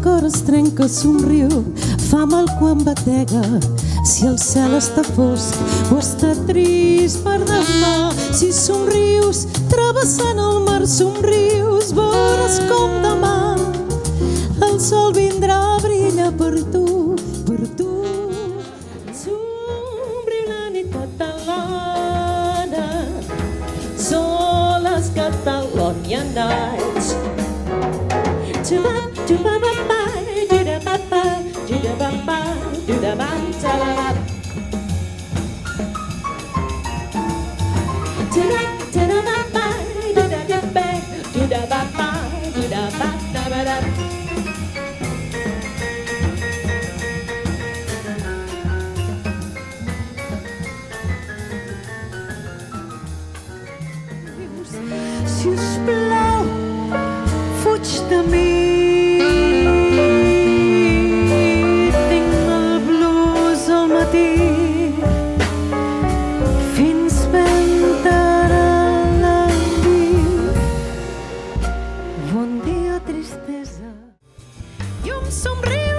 cor es trenca, somriu, fa mal quan batega. Si el cel està fosc o està trist per demà, si somrius travessant el mar, somrius, veuràs com demà el sol vindrà a brillar per tu, per tu. Somriu la nit catalana, són les Catalonian Nights. Si us plau, fuig de mi. Tinc el blues al matí, fins ventarà la nit. Bon dia, tristesa. I un somriure